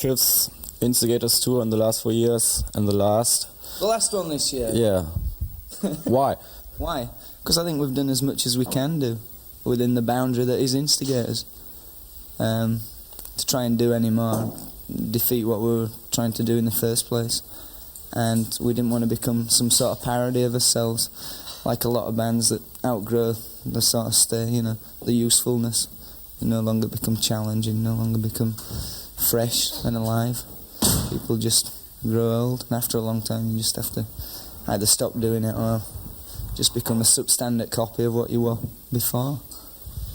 fifth Instigators tour in the last 4 years, and the last one this year. Yeah. Why? Why? Because I think we've done as much as we can do within the boundary that is Instigators. To try and do any more, defeat what we were trying to do in the first place. And we didn't want to become some sort of parody of ourselves, like a lot of bands that outgrow the sort of stay, the usefulness. They no longer become challenging, no longer become fresh and alive. People just grow old, and after a long time you just have to either stop doing it or just become a substandard copy of what you were before.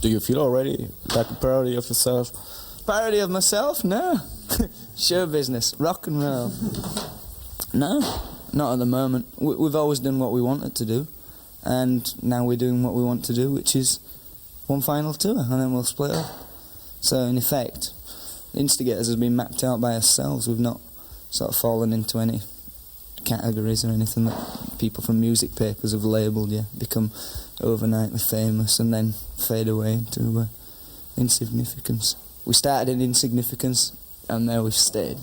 Do you feel already like a parody of yourself? Parody of myself? No. Show business, rock and roll. No, not at the moment. We've always done what we wanted to do, and now we're doing what we want to do, which is one final tour, and then we'll split up. So in effect, Instigators has been mapped out by ourselves. We've not sort of fallen into any categories or anything that people from music papers have labelled you, become overnightly famous and then fade away into insignificance. We started in insignificance and there we've stayed.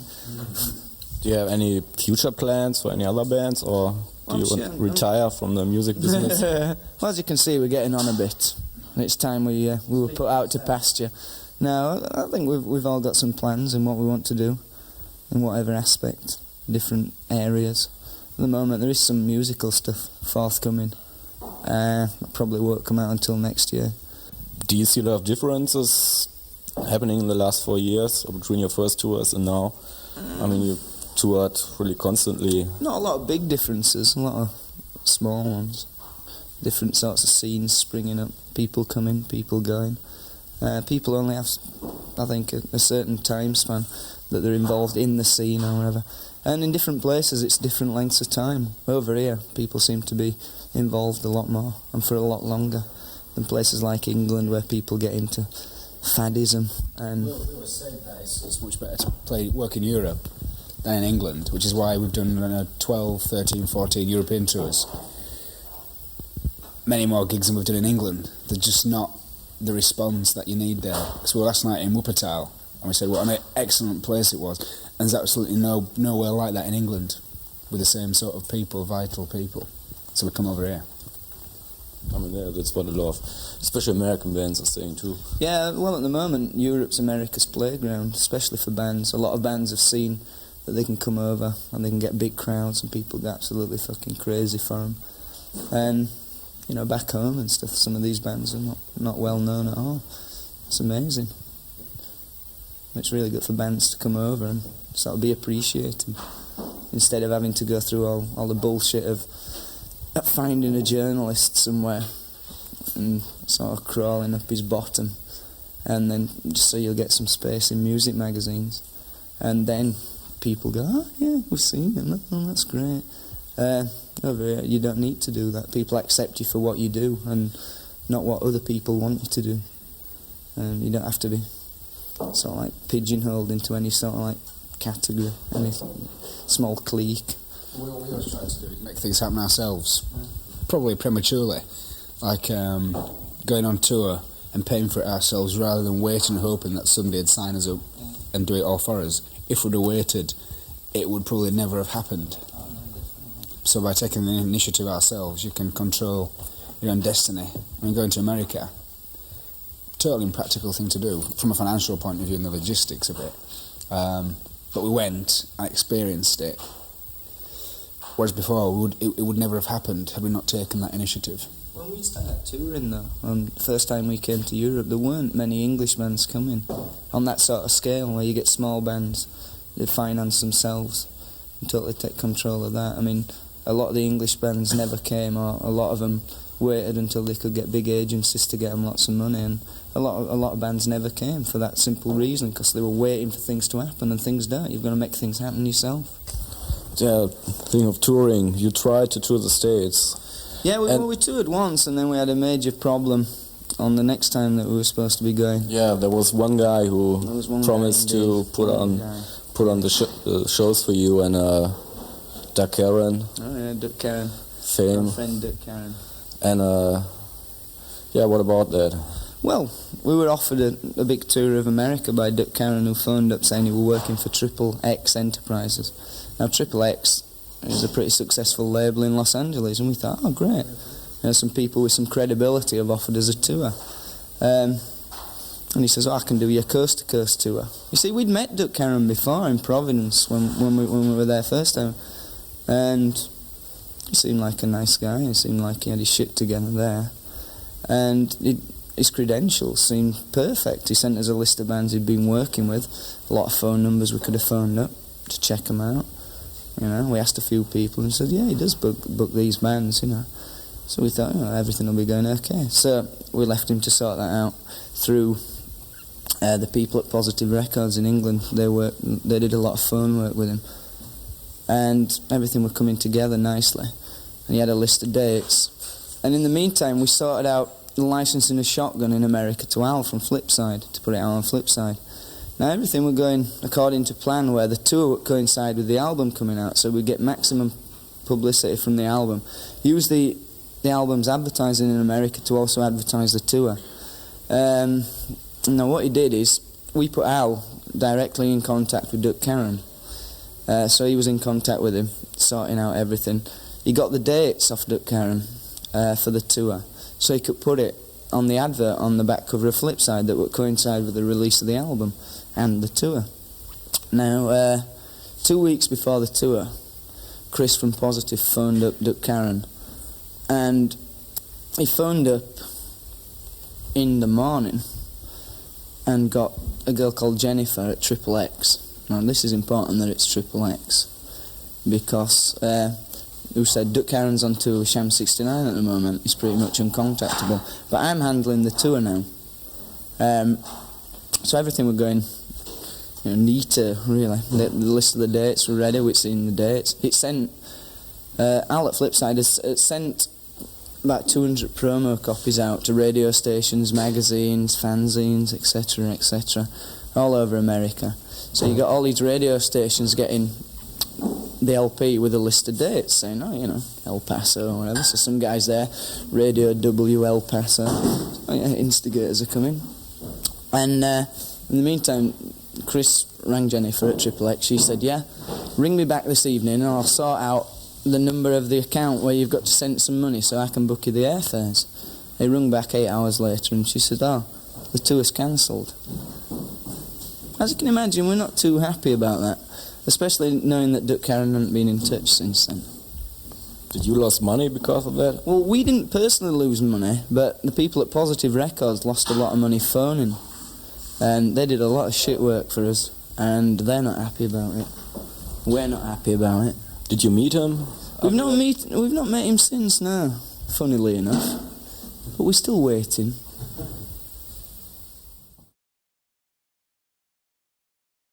Do you have any future plans for any other bands, or do you want to retire from the music business? Well, as you can see, we're getting on a bit. It's time we were put out to pasture. No, I think we've all got some plans in what we want to do, in whatever aspect, different areas. At the moment, there is some musical stuff forthcoming. Probably won't come out until next year. Do you see a lot of differences happening in the last 4 years between your first tours and now? I mean, you toured really constantly. Not a lot of big differences, a lot of small ones. Different sorts of scenes springing up, people coming, people going. People only have, I think, a certain time span that they're involved in the scene or whatever. And in different places, it's different lengths of time. Over here, people seem to be involved a lot more and for a lot longer than places like England, where people get into faddism. And well, they were saying that it's much better to work in Europe than in England, which is why we've done 12, 13, 14 European tours. Many more gigs than we've done in England. They're just not the response that you need there. So we were last night in Wuppertal, and we said what an excellent place it was, and there's absolutely nowhere like that in England, with the same sort of people, vital people. So we come over here. I mean, yeah, that's what a lot of, especially American bands, are saying too. Yeah, well, at the moment, Europe's America's playground, especially for bands. A lot of bands have seen that they can come over and they can get big crowds and people go absolutely fucking crazy for them. And back home and stuff, some of these bands are not well known at all. It's amazing. It's really good for bands to come over and sort of be appreciated, instead of having to go through all the bullshit of finding a journalist somewhere and sort of crawling up his bottom, and then just so you'll get some space in music magazines, and then people go, oh yeah, we've seen him, oh, that's great. Over here, you don't need to do that. People accept you for what you do and not what other people want you to do. You don't have to be sort of like pigeonholed into any sort of like category, any small clique. What we always try to do is make things happen ourselves, probably prematurely, like going on tour and paying for it ourselves rather than waiting and hoping that somebody would sign us up and do it all for us. If we'd have waited, it would probably never have happened. So by taking the initiative ourselves, you can control your own destiny. When going to America, totally impractical thing to do from a financial point of view and the logistics of it. But we went and experienced it. Whereas before, it would never have happened had we not taken that initiative. When we started touring though, the first time we came to Europe, there weren't many English bands coming on that sort of scale where you get small bands that finance themselves and totally take control of that. I mean, a lot of the English bands never came, or a lot of them waited until they could get big agencies to get them lots of money, and a lot of bands never came for that simple reason, because they were waiting for things to happen, and things don't. You've got to make things happen yourself. Yeah, thinking of touring, you tried to tour the States. Yeah, we toured once, and then we had a major problem on the next time that we were supposed to be going. Yeah, there was one guy who promised to put on the shows for you, and Doug Karen. Oh yeah, Doug Karen. Fame. Our friend Doug Karen. And yeah, what about that? Well, we were offered a big tour of America by Duck Karen, who phoned up saying he was working for Triple X Enterprises. Now, Triple X is a pretty successful label in Los Angeles, and we thought, oh, great. Some people with some credibility have offered us a tour. And he says, I can do your coast-to-coast tour. You see, we'd met Duck Karen before in Providence when we were there first time. And he seemed like a nice guy. He seemed like he had his shit together there. And his credentials seemed perfect. He sent us a list of bands he'd been working with, a lot of phone numbers we could have phoned up to check them out. You know, we asked a few people and said, yeah, he does book these bands, you know. So we thought, everything will be going okay. So we left him to sort that out through the people at Positive Records in England. They did a lot of phone work with him. And everything was coming together nicely. And he had a list of dates. And in the meantime, we sorted out licensing a shotgun in America to Al from Flipside, to put it out on Flipside. Now everything was going according to plan, where the tour would coincide with the album coming out, so we'd get maximum publicity from the album. Use the album's advertising in America to also advertise the tour. Now what he did is, we put Al directly in contact with Duck Karen. So he was in contact with him, sorting out everything. He got the dates off Duck Karen for the tour, so he could put it on the advert on the back cover of Flipside that would coincide with the release of the album and the tour. Now, 2 weeks before the tour, Chris from Positive phoned up Duck Karen, and he phoned up in the morning and got a girl called Jennifer at Triple X. Now this is important that it's Triple X, because who said Duck Karen's on tour with Sham 69 at the moment. He's pretty much uncontactable, but I'm handling the tour now. So everything was going, neater, really. The list of the dates were ready. We'd seen the dates. It sent Al at Flipside has sent about 200 promo copies out to radio stations, magazines, fanzines, etc., all over America. So you got all these radio stations getting the LP with a list of dates, saying, El Paso or whatever. So some guys there, Radio W El Paso, Instigators are coming. And in the meantime, Chris rang Jennifer at Triple X. She said, yeah, ring me back this evening and I'll sort out the number of the account where you've got to send some money so I can book you the airfares. He rung back 8 hours later and she said, the tour's cancelled. As you can imagine, we're not too happy about that, especially knowing that Duck Karen hadn't been in touch since then. Did you lose money because of that? Well, we didn't personally lose money, but the people at Positive Records lost a lot of money phoning. And they did a lot of shit work for us, and they're not happy about it. We're not happy about it. Did you meet him? We've not met him since now, funnily enough. But we're still waiting.